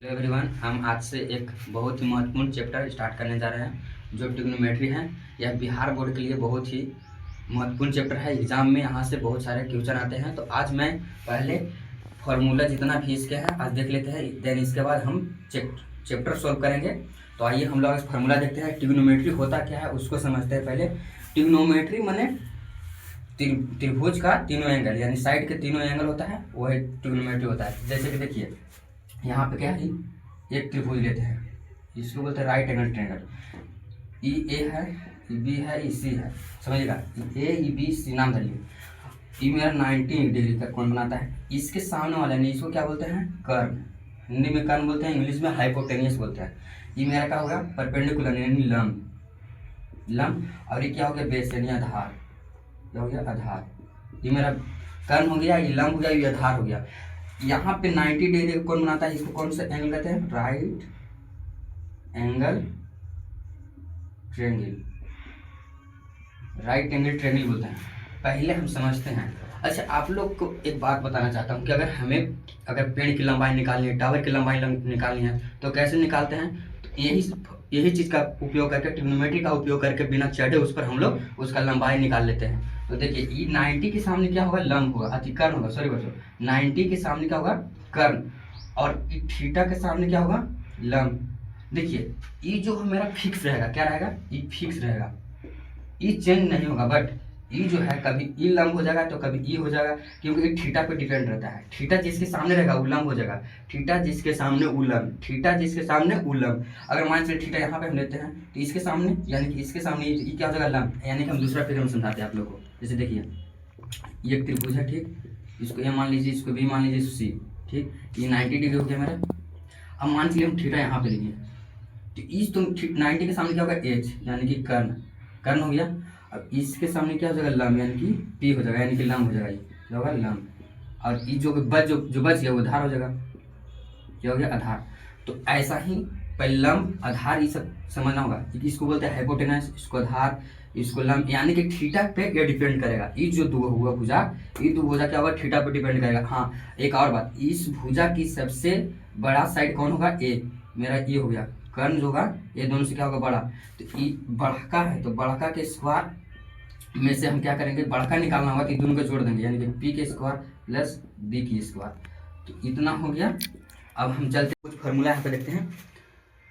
Hello everyone, हम आज से एक बहुत ही महत्वपूर्ण चैप्टर स्टार्ट करने जा रहे हैं जो ट्रिग्नोमेट्री है। यह बिहार बोर्ड के लिए बहुत ही महत्वपूर्ण चैप्टर है। एग्जाम में यहाँ से बहुत सारे क्वेश्चन आते हैं। तो आज मैं पहले फार्मूला जितना भी इसके है आज देख लेते हैं, देन इसके बाद हम चैप्टर सॉल्व करेंगे। तो आइए हम लोग इस फार्मूला देखते हैं। ट्रिग्नोमेट्री होता क्या है उसको समझते हैं पहले। ट्रिग्नोमेट्री माने त्रिभुज का तीनों एंगल, यानी साइड के तीनों एंगल होता है, वही ट्रिग्नोमेट्री होता है। जैसे कि देखिए यहाँ पे क्या है, एक त्रिभुज लेते हैं, इसको बोलते हैं राइट एंगल ट्रायंगल। ई ए है, ई बी है, ई सी है, समझिएगा। ए ई बी सी नाम धरिए। ई मेरा 90 डिग्री का कोण बनाता है। इसके सामने वाला यानी इसको क्या बोलते हैं, कर्व। हिंदी में कर्व बोलते हैं, इंग्लिश में हाइपोटेनियस बोलते हैं। ये मेरा क्या होगा, परपेंडिकुलर यानी लंब। और ये क्या हो गया, बेस यानी आधार। क्या हो गया, आधार। ये मेरा कर्व हो गया, ये लंब हो गया, ये आधार हो गया। यहाँ पे 90 डिग्री कौन बनाता है, इसको कौन सा एंगल कहते हैं, right angle triangle. Right angle triangle बोलते हैं। पहले हम समझते हैं। अच्छा, आप लोग को एक बात बताना चाहता हूँ कि अगर पेड़ की लंबाई निकालनी है, टावर की लंबाई निकालनी है तो कैसे निकालते हैं। तो यही चीज़ का उपयोग करके, ट्रिग्नोमेट्री का उपयोग करके, बिना चढ़े उस पर हम लोग उसका लंबाई निकाल लेते हैं। तो देखिए, ये 90 के सामने क्या होगा, लंब होगा, अतिकर्ण होगा। सॉरी बच्चों, 90 के सामने क्या होगा, कर्ण। और थीटा के सामने क्या होगा, लंब। देखिए, ये जो मेरा फिक्स रहेगा, क्या रहेगा, ये फिक्स रहेगा, ये चेंज नहीं होगा। बट ई जो है कभी ई लंब हो जाएगा तो कभी ई हो जाएगा, क्योंकि ये थीटा पे डिपेंड रहता है। थीटा जिसके सामने रहेगा वो लंब हो जाएगा, थीटा जिसके सामने वो लंब, थीटा जिसके सामने वो लंब। अगर मान चलिए थीटा यहाँ पे हम लेते हैं तो इसके सामने, यानी कि इसके सामने ये क्या हो जाएगा, लंब। यानी कि हम दूसरा फिगर में समझाते हैं आप लोग को। जैसे देखिए, ये एक त्रिभुज है, ठीक, इसको ए मान लीजिए, इसको बी मान लीजिए, सी, ठीक। ये 90 डिग्री हो गया मेरा। अब मान चलिए हम थीटा यहाँ पे लेंगे तो इस 90 के सामने क्या होगा, एच, यानी कि कर्ण। कर्ण हो गया। अब इसके सामने क्या हो जाएगा, लंब, यानी कि पी हो जाएगा, यानी कि लंब हो जाएगा। ये क्या होगा, लंब। और ये जो बच गया वो आधार हो जाएगा। क्या हो गया, आधार। तो ऐसा ही पहले लंब, आधार, ये सब समझना होगा। इसको बोलते हैं हाइपोटेनस, इसको आधार, इसको लंब। यानी कि थीटा पे ये डिपेंड करेगा। ये जो दो हुआ भुजा, ये दो भुजा क्या होगा, थीटा पे डिपेंड करेगा। हाँ, एक और बात, इस भुजा की सबसे बड़ा साइड कौन होगा, ए। मेरा ये हो गया, कर्ण जो होगा ये दोनों से क्या होगा, बड़ा। तो ये बड़का है, तो बड़का के स्क्वायर में से हम क्या करेंगे, बड़का निकालना होगा तो दोनों को जोड़ देंगे, यानी कि पी के स्क्वायर प्लस बी की स्क्वायर। तो इतना हो गया। अब हम चलते हैं, कुछ फॉर्मूला यहाँ पे देखते हैं,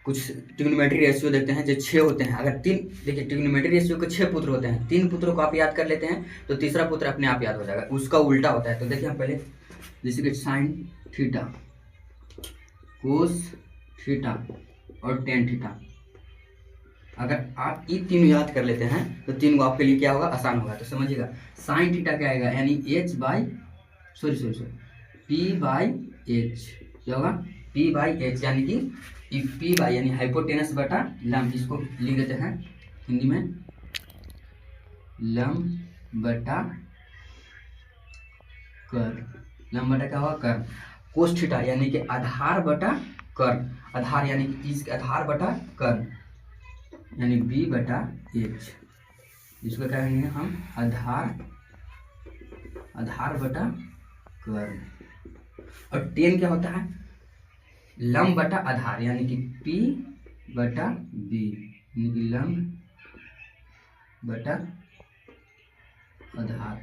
कुछ ट्रिग्नोमेट्री रेशियो देखते हैं जो 6 होते हैं। अगर तीन, देखिए ट्रिग्नोमेट्री रेशियो के 6 पुत्र होते हैं, 3 पुत्रों को आप याद कर लेते हैं तो तीसरा पुत्र अपने आप याद हो जाएगा। उसका उल्टा होता है। तो देखिए हम पहले, जैसे कि साइन थीटा, कोस थीटा और टेन थीटा। अगर आप ये तीन याद कर लेते हैं तो तीन को आपके लिए क्या होगा, आसान होगा। तो समझिएगा, साइन थीटा क्या आएगा, यानी H by P by H. क्या होगा, पी बाई एच, यानी कि पी बाई यानी हाइपोटेनस बटा लंब। इसको लिख देते हैं हिंदी में, लंब बटा कर्व। लंब बटा क्या होगा, कर्व। कोस थीटा यानी कि आधार बटा कर्व। आधार यानी कि इसके आधार बटा कर्व, यानी बी बटा एच। इसको क्या कहेंगे हम, आधार बटा कर्व। और टेन क्या होता है, लंब बटा आधार, यानी कि पी बटा बी, यानी कि लंब बटा आधार।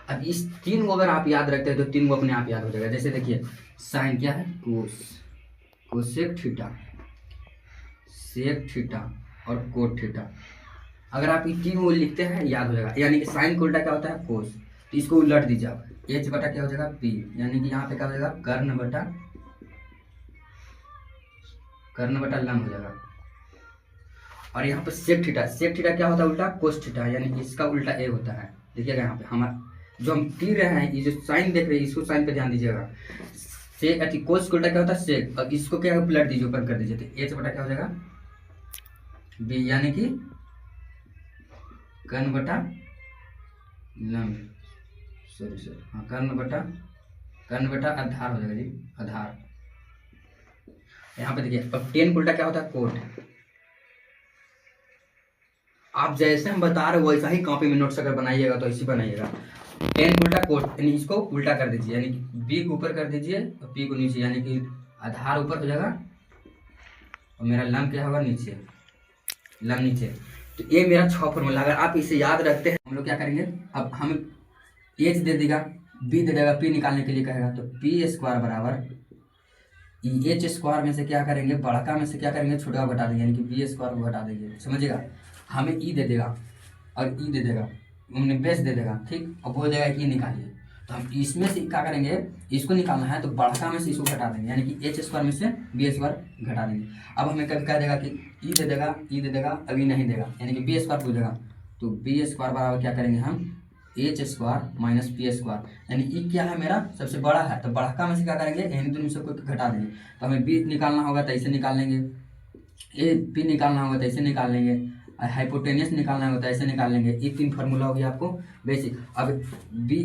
अब इस तीन को अगर आप याद रखते हैं तो तीन को अपने आप याद हो जाएगा। जैसे देखिए, साइन क्या है, कोसेक थीटा, सेक थीटा और कोट थीटा। अगर आप ये तीन को लिखते हैं याद हो जाएगा। यानी कि साइन को उल्टा क्या होता है, कोस। तो इसको उलट दीजिए आप, एच बटा क्या हो जाएगा, पी, यानी कि यहाँ पे क्या हो जाएगा, कर्ण बटा लंब हो जाएगा। और यहाँ पे सेक थीटा क्या होता है, उल्टा कोस थीटा, यानी कि इसका उल्टा ए होता है। देखिएगा यहाँ पे हमारा जो हम तीर रहे हैं, ये जो साइन देख रहे हैं, इसको साइन पे ध्यान दीजिएगा। सेक कोस को उल्टा क्या होता है, सेक। और इसको क्या पलट दीजिए, ऊपर कर दीजिए, तो एच बटा क्या हो जाएगा, बी, यानी कि कर्ण बटा लंब, हाँ, कर्ण बटा आधार हो जाएगा जी, आधार। यहाँ पे देखिए, अब टेन उल्टा क्या होता है, कोट। आप जैसे हम बता रहे वैसा ही कॉपी में नोट्स अगर बनाइएगा तो ऐसे बनाइएगा। टेन उल्टा कोट, यानी इसको उल्टा कर दीजिए, यानी कि बी को ऊपर कर दीजिए और पी को नीचे, यानी कि आधार ऊपर हो जाएगा और मेरा लंब क्या होगा, नीचे, लंब नीचे। तो ये मेरा 6 फॉर्मूला, अगर आप इसे याद रखते हैं हम लोग क्या करेंगे, अब हम एच दे देगा, बी दे देगा, पी निकालने के लिए कहेगा, तो पी स्क्वायर बराबर एच स्क्वायर में से क्या करेंगे, बड़का में से क्या करेंगे, छोटा घटा देंगे, यानी कि बी स्क्वायर को घटा देंगे, समझिएगा। हमें ई दे देगा और ई दे देगा, हमने बेस दे देगा, ठीक, और बोल देगा कि निकालिए। तो हम इसमें से क्या करेंगे, इसको निकालना है तो बड़का में से इसको घटा देंगे, यानी कि एच स्क्वायर में से बी स्क्वायर घटा देंगे। अब हमें कभी कह देगा कि ई दे देगा, ई दे देगा, अभी नहीं देगा, यानी कि बी स्क्वायर पूछ देगा, तो बी स्क्वायर बराबर क्या करेंगे हम, H square minus P square, यानी ई क्या है मेरा सबसे बड़ा है, तो बड़का में से क्या करेंगे, इन दोनों में से कोई घटा देंगे। तो हमें बी निकालना होगा तो ऐसे निकाल लेंगे, ए पी निकालना होगा तो ऐसे निकाल लेंगे, हाइपोटेनियस निकालना होगा तो ऐसे निकाल लेंगे। ये 3 फार्मूला हो गया आपको बेसिक। अब बी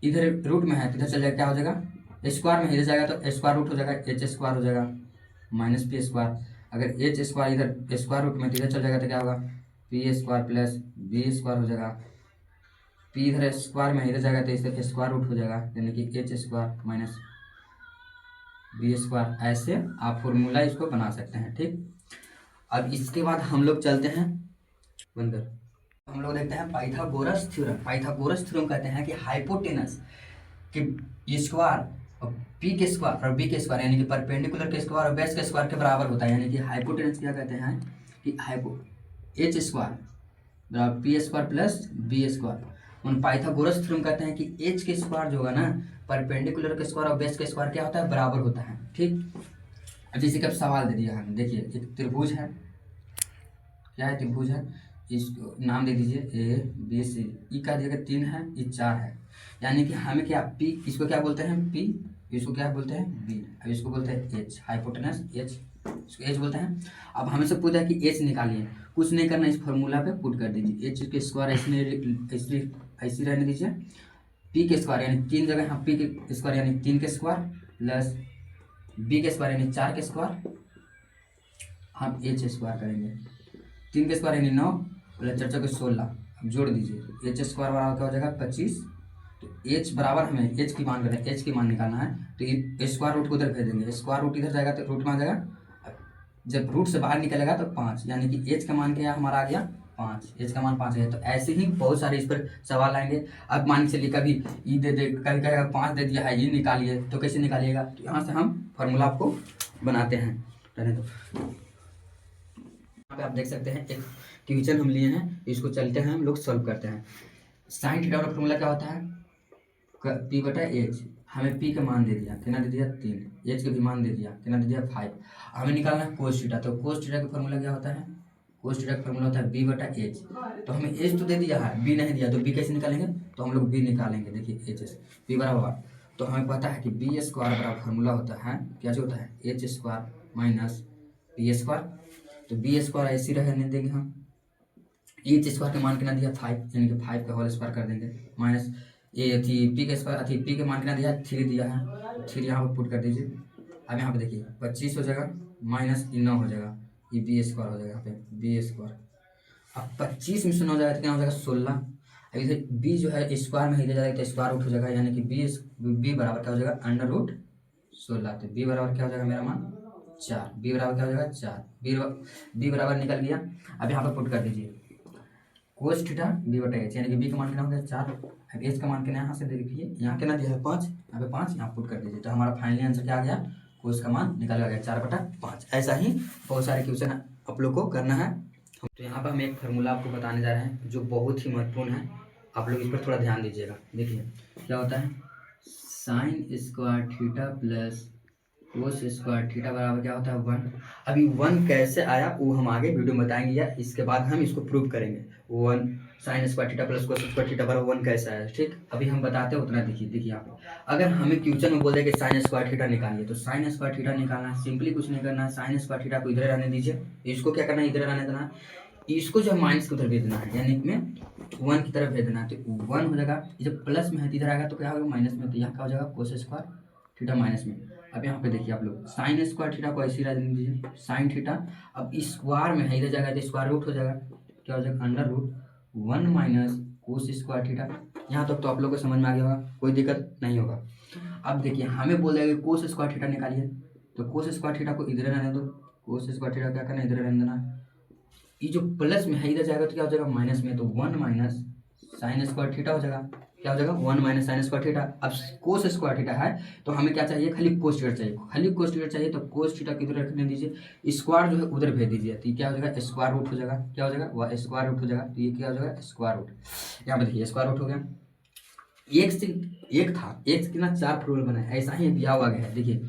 इधर रूट में है तो इधर चल जाएगा, क्या हो जाएगा, स्क्वायर में इधर जाएगा तो स्क्वायर रूट हो जाएगा, एच स्क्वायर हो जाएगा माइनस पी स्क्वायर। अगर एच स्क्वायर इधर स्क्वायर रूट में तो इधर चल जाएगा तो क्या होगा, P square plus B square हो जाएगा। पी इधर स्क्वायर में इधर जाएगा तो इधर स्क्वायर रूट हो जाएगा, यानी कि H square minus B square. ऐसे आप फॉर्मूला इसको बना सकते हैं, ठीक। अब इसके बाद हम लोग चलते हैं बंद कर, हम लोग देखते हैं पाइथागोरस थ्योरम। पाइथागोरस थ्योरम कहते हैं कि हाइपोटेनस के स्क्वायर और पी के स्क्वायर और बी के स्क्वायर, यानी कि परपेंडिकुलर के स्क्वायर और बेस के स्क्वायर के बराबर होता है। यानी कि हाइपोटेनस क्या कहते हैं कि हाइपो एच स्क्वायर बराबर P square plus B square. उन पाइथागोरस थ्योरम कहते हैं कि एच के स्क्वायर जो होगा ना, परपेंडिकुलर के स्क्वायर और बेस के स्क्वायर क्या होता है, बराबर होता है, ठीक। अब जैसे कि अब सवाल दे दिया है, देखिए एक त्रिभुज है, क्या है, त्रिभुज है, इसको नाम दे दीजिए ए बी सी, ई का जगह 3 है, ई 4 है, यानी कि हमें क्या पी, इसको क्या बोलते हैं पी, इसको क्या बोलते हैं बी, अब इसको बोलते हैं एच, हाइपोटेनस एच, इसको एच बोलते हैं। अब हमें से पूछा कि एच निकालिए, कुछ नहीं करना, इस फॉर्मूला पे पुट कर दीजिए, एच के स्क्वायर ऐसे रहने दीजिए, पी के स्क्वायर यानी 3 जगह यहाँ पी के स्क्वायर यानी 3 के स्क्वायर प्लस बी के स्क्वायर यानी 4 के स्क्वायर, हम एच स्क्वायर करेंगे, 3 के स्क्वायर यानी 9 प्लस 4 के 16, अब जोड़ दीजिए, एच स्क्वायर बराबर क्या हो जाएगा 25। तो एच बराबर हमें एच की मान करना है, एच की मान निकालना है, तो ये स्क्वायर रूट को उधर भेज देंगे, स्क्वायर रूट इधर जाएगा तो रूट में आ जाएगा, जब रूट से बाहर निकलेगा तो 5, यानी कि एच का मान क्या हमारा आ गया 5, एच का मान 5 है। तो ऐसे ही बहुत सारे इस पर सवाल आएंगे। अब मान चलिए कभी ई दे दे, कभी कहेगा 5 दे दिया है, ये निकालिए, तो कैसे निकालिएगा, तो यहाँ से हम फार्मूला आपको बनाते हैं, रहने दो। यहाँ पे आप देख सकते हैं एक क्वेश्चन हम लिए हैं, इसको चलते हैं हम लोग सॉल्व करते हैं। साइन थीटा का फॉर्मूला क्या होता है, पी बटा एच, हमें पी का मान दे दिया, कितना दे दिया 3, एच का भी मान दे दिया, कितना दे दिया 5। हमें निकालना है कोस थीटा, तो कोस थीटा का फॉर्मूला क्या होता है, कोस थीटा का फॉर्मूला होता है बी बटा एच। तो हमें एच तो दे दिया है, बी नहीं दिया, तो बी कैसे निकालेंगे, तो हम लोग बी निकालेंगे, देखिए एच एस बी बराबर, तो हमें पता है कि बी स्क्वायर बराबर फॉर्मूला होता है, क्या जो होता है H square minus B square. तो बी स्क्वायर ऐसे रहने देंगे हम, एच स्क्वायर का मान कितना दिया 5, यानी कि 5 का होल स्क्वायर कर देंगे, माइनस ये थी पी के स्क्वायर थी, पी के मान कितना दिया 3 दिया है, 3 यहाँ पर पुट कर दीजिए। अब यहाँ पे देखिए 25 हो जाएगा माइनस 9 हो जाएगा, ये बी स्क्वायर हो जाएगा, यहाँ पे बी स्क्वायर। अब 25 में से 9 हो जाएगा तो क्या हो जाएगा 16। अब इधर बी जो है स्क्वायर में ही ले जाएगा तो स्क्वायर रूट हो जाएगा, यानी कि बी बराबर क्या हो जाएगा अंडर रूट 16। तो बी बराबर क्या हो जाएगा मेरा मान 4, बी बराबर क्या हो जाएगा 4, बी बराबर निकल गया। अब यहाँ पर पुट कर दीजिए कोस थीटा बी बटा एच, यानी कि बी का मान कितना हो गया 4, अब एच का मान कितना यहाँ से देखिए, यहाँ कितना दिया है 5, यहाँ पे 5 यहाँ पुट कर दीजिए, तो हमारा फाइनली आंसर क्या आ गया, कोस का मान निकल गया 4/5। ऐसा ही बहुत सारे क्वेश्चन आप लोग को करना है। तो यहाँ पर हम एक फार्मूला आपको बताने जा रहे हैं जो बहुत ही महत्वपूर्ण है, आप लोग इस पर थोड़ा ध्यान दीजिएगा। देखिए क्या होता है, sine square theta plus cos square theta बराबर क्या होता है 1। अभी 1 कैसे आया वो हम आगे वीडियो में बताएंगे, या इसके बाद हम इसको प्रूव करेंगे। 1 sine square theta plus cos square theta बराबर 1 कैसे आया, ठीक। अभी हम बताते हैं उतना, देखिए यहाँ पे अगर हमें क्वेश्चन में बोल दे कि साइन स्क्वायर थीटा निकालिए, तो साइन स्क्वायर थीटा निकालना है, सिंपली कुछ नहीं करना है, साइन स्क्वायर थीटा को इधर रहने दीजिए, इसको क्या करना है इधर रहने देना है, इसको जो माइनस की उधर भेज देना है, यानी कि 1 की तरफ भेज देना है, तो 1 हो जाएगा। जब प्लस में है तो इधर आएगा तो क्या होगा माइनस में, तो यहाँ क्या हो जाएगा कोस स्क्वायर थीटा माइनस में। अब यहाँ पे देखिए आप लोग साइन स्क्वायर थीटा को ऐसे रख दीजिए, साइन थीटा, अब स्क्वायर में है इधर जाएगा तो स्क्वायर रूट हो जाएगा, क्या हो जाएगा under root 1 minus cos square theta. यहाँ तक तो आप लोग को समझ में आ गया होगा, कोई दिक्कत नहीं होगा। अब देखिए हमें बोल देगा कोस स्क्वायर थीटा निकालिए, तो कोस स्क्वायर थीटा को इधर रहने दो, कोस स्क्वायर थीटा क्या करना है, इधर रहने देना। ये जो प्लस में है इधर जाएगा तो क्या हो जाएगा माइनस में, तो 1 माइनस साइन स्क्वायर थीटा हो जाएगा। क्या हो जाएगा 1 माइनस साइन स्क्वायर थीटा। अब कोस स्क्वायर थीटा है तो हमें क्या चाहिए, खाली कोस थीटा चाहिए, खाली कोस थीटा चाहिए। तो कोस थीटा किधर रखने दीजिए, स्क्वायर जो है उधर भेज दीजिए। तो ये क्या हो जाएगा स्क्वायर रूट हो जाएगा, क्या हो जाएगा वह स्क्वायर रूट हो जाएगा। तो ये क्या हो जाएगा स्क्वायर रूट। यहाँ पे देखिए स्क्वायर रूट हो गया। एक से एक था, एक से कितना 4 फॉर्मूला बना है, ऐसा ही दिया हुआ गया है। देखिए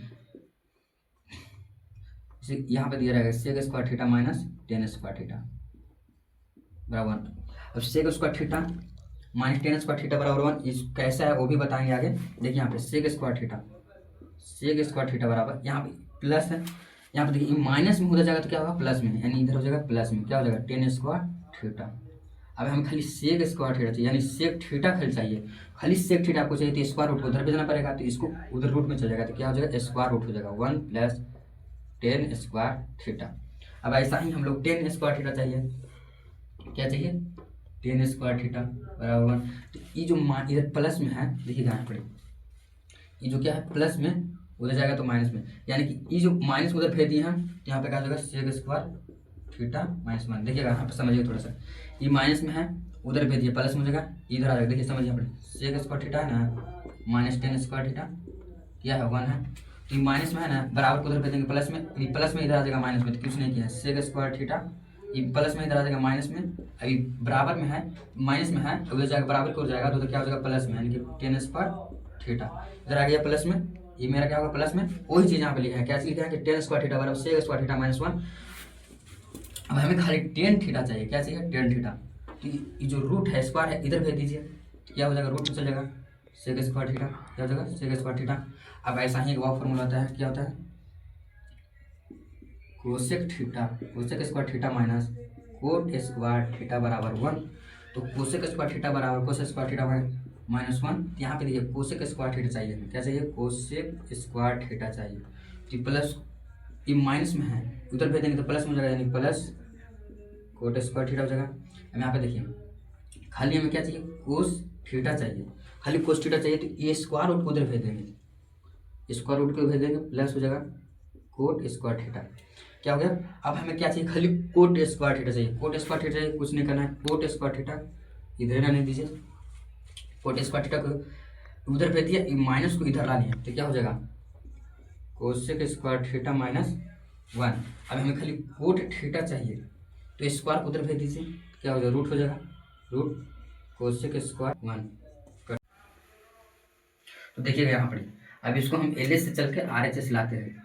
यहाँ पे दिया रहेगा sec square theta minus tan square theta बराबर 1। अब sec square theta minus tan square theta बराबर 1, इस कैसा है वो भी बताएंगे आगे। देखिए यहाँ पे सेक स्क्वायर थीटा बराबर, यहाँ पे प्लस है, यहाँ पे देखिए माइनस में हो जाएगा तो क्या होगा प्लस में, यानी इधर हो जाएगा प्लस में, क्या हो जाएगा टेन स्क्वायर थीटा। अब हमें खाली सेक स्क्वायर थीटा चाहिए, यानी सेक थीटा खाली चाहिए, खाली सेक थीटा आपको चाहिए। तो स्क्वायर रूट उधर भेजना पड़ेगा, तो इसको उधर रूट में चल जाएगा, तो क्या हो जाएगा स्क्वायर रूट हो जाएगा 1 प्लस टेन स्क्वायर थीटा। अब ऐसा ही हम लोग टेन स्क्वायर थीटा चाहिए, क्या चाहिए टेन स्क्वायर थीटा बराबर 1। तो ये जो इधर प्लस में है, देखिएगा यहाँ पर ये जो क्या है प्लस में उधर जाएगा तो माइनस में, यानी कि ये जो माइनस उधर भेज दिए हैं तो यहाँ पे क्या हो जाएगा सेक स्क्वायर थीटा माइनस 1। देखिएगा यहाँ पे समझिए थोड़ा सा, ये माइनस में है उधर भेज दिए प्लस में हो जाएगा, इधर आ जाएगा। देखिए समझिए यहाँ पर सेक स्क्वायर थीटा है ना माइनस टेन स्क्वायर थीटा क्या है 1 है, तो ये माइनस में है ना बराबर को उधर भेज देंगे प्लस में, ये प्लस में इधर आ जाएगा माइनस में, तो कुछ नहीं किया सेक स्क्वायर थीटा, ये प्लस में इधर आ जाएगा माइनस में, अभी बराबर में है माइनस में है उधर जाएगा बराबर को जाएगा तो क्या हो जाएगा प्लस में, यानी कि टेन स्क्वायर थीटा इधर आ गया प्लस में, ये मेरा क्या होगा प्लस में। वही चीज़ यहाँ पे लिखा है, क्या लिखा है कि टेन स्क्वायर थीटा बराबर सेक स्क्वायर थीटा माइनस 1। अब हमें खाली टेन थीटा चाहिए, क्या चाहिए टेन थीटा। तो ये जो रूट है स्क्वायर है इधर भेज दीजिए, क्या हो जाएगा रूट में चल जाएगा सेक स्क्वायर थीटा, क्या हो जाएगा सेक स्क्वायर थीटा। अब ऐसा ही एक और फॉर्मूला होता है, क्या होता है cosec theta, cosec square theta minus cot square theta बराबर 1। तो कोसेक स्क्वायर थीटा बराबर कोसेक स्क्वायर थीटा माइनस 1। यहाँ पे देखिए कोसेक स्क्वायर थीटा चाहिए हमें, क्या चाहिए कोसेक स्क्वायर थीटा चाहिए। तो प्लस ये माइनस में है उधर भेज देंगे तो प्लस में हो जाएगा, यानी प्लस कोट स्क्वायर थीटा हो जाएगा। अब यहाँ पे देखिए खाली हमें क्या चाहिए कोस थीटा चाहिए, खाली कोस थीटा चाहिए। तो ये स्क्वायर रूट को उधर भेज देंगे, स्क्वायर रूट को भेज देंगे प्लस हो जाएगा कोट स्क्वायर थीटा, क्या हो गया। अब हमें क्या चाहिए खाली कोट स्क्वायर थीटा चाहिए, कोट स्क्वायर थीटा चाहिए, कुछ नहीं करना है कोट स्क्वायर थीटा इधर रहने दीजिए, कोट स्क्वायर थीटा को उधर भेज दिया, माइनस को इधर ला लिया तो क्या हो जाएगा कोसेक स्क्वायर थीटा माइनस 1। अब हमें खाली कोट थीटा चाहिए तो स्क्वायर उधर भेज दीजिए, क्या हो जाएगा रूट हो जाएगा रूट कोसेक स्क्वायर 1। तो देखिएगा यहाँ पर अब इसको हम एल से चल के आर एच एस लाते हैं,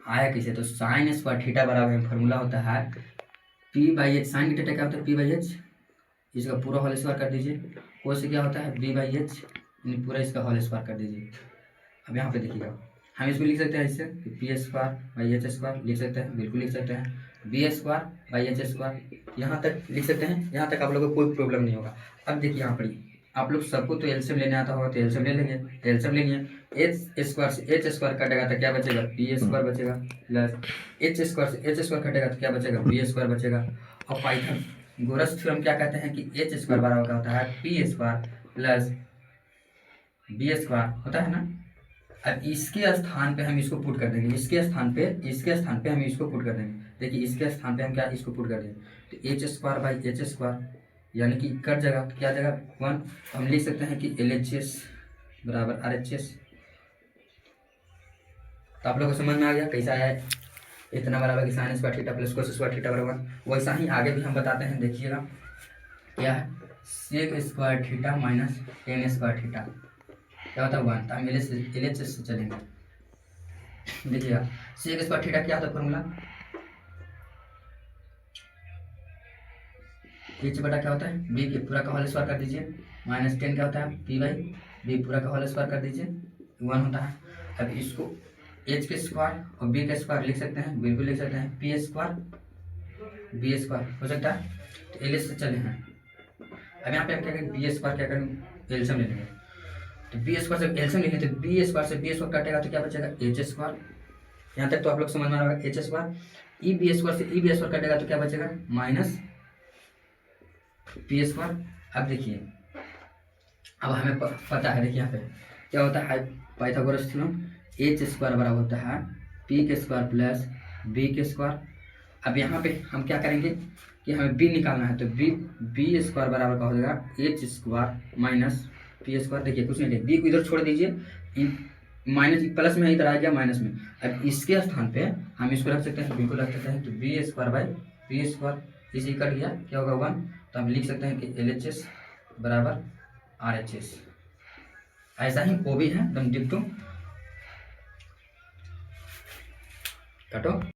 आया किसे तो साइन स्क्वायर थीटा बराबर फॉर्मूला होता है P by H, sine theta क्या होता है पी बाई एच, इसका पूरा होल स्क्वायर कर दीजिए, कोस से क्या होता है बी बाई एच, पूरा इसका होल स्क्वायर कर दीजिए। अब यहाँ पे देखिएगा हम इसको लिख सकते हैं इससे कि P square by H square लिख सकते हैं, बिल्कुल लिख सकते हैं, B square by H square यहाँ तक लिख सकते हैं, यहाँ तक आप लोगों को कोई प्रॉब्लम नहीं होगा। अब देखिए यहाँ पर आप लोग सबको तो एलसीएम लेने आता होगा, तो एलसीएम ले लेंगे, एलसीएम लेंगे एच स्क्वायर से एच स्क्वायर कटेगा तो क्या बचेगा पी स्क्वायर बचेगा, प्लस एच स्क्वायर से एच स्क्वायर कटेगा तो क्या बचेगा बी स्क्वायर बचेगा। और पाइथन गोरस थ्योरम क्या कहते हैं कि एच स्क्वायर बराबर क्या होता है P square plus B square होता है ना। अब इसके स्थान पे हम इसको पुट कर देंगे, इसके स्थान पे हम इसको पुट कर देंगे। देखिए इसके स्थान पे हम क्या इसको पुट कर देंगे तो H square by H square यानी कि कट जाएगा तो क्या जाएगा 1। हम लिख सकते हैं कि एल एच एस बराबर आर एच एस। तो आप लोगों को समझ में आ गया कैसा है, इतना बराबर कि sine square theta plus cos square theta बराबर 1। वैसा ही आगे भी हम बताते हैं, देखिएगा क्या है sec square theta minus tan square theta क्या होता है 1। तो हम एल एच एस से चलेंगे, देखिएगा सेक स्क्वायर थीटा क्या होता है फॉर्मूला एच बटा क्या होता है बी के पूरा का होल स्क्वायर कर दीजिए, माइनस 10 क्या होता है पी बाई बी पूरा का होल स्क्वायर कर दीजिए 1 होता है। अब इसको एच के स्क्वायर और बी के स्क्वायर लिख सकते हैं, बिल्कुल लिख सकते हैं, पी स्क्वायर बी स्क्वायर हो सकता है। तो एल से चले हैं, अब यहाँ पे क्या करें बी स्क्वायर क्या करें एल्सियम ले लेंगे, तो बी स्क्वायर से एल्सियम लेंगे तो बी स्क्वायर से बी स्क्वायर काटेगा तो क्या बचेगा एच स्क्वायर। यहाँ तक तो आप लोग समझ में आ रहा होगा एच स्क्वायर, ई बी स्क्वायर से ई बी स्क्वायर काटेगा तो क्या बचेगा माइनस पी स्क्वायर। अब देखिए अब हमें पता है, देखिए यहाँ पे क्या होता है पाइथागोरस थ्योरम एच स्क्वायर बराबर होता है पी के स्क्वायर प्लस बी के स्क्वायर। अब यहाँ पे हम क्या करेंगे कि हमें बी निकालना है, तो बी स्क्वायर बराबर का हो जाएगा H square minus P square. देखिए कुछ नहीं, बी को इधर छोड़ दीजिए, माइनस प्लस में इधर आ गया माइनस में। अब इसके स्थान पे हम इसको रख सकते हैं, बिल्कुल रख सकते हैं, तो B square by P square, इसी कट गया क्या होगा 1। तो हम लिख सकते हैं कि एल एच एस बराबर आर एच एस। ऐसा ही वो भी है एकदम डिट्टो। काटो।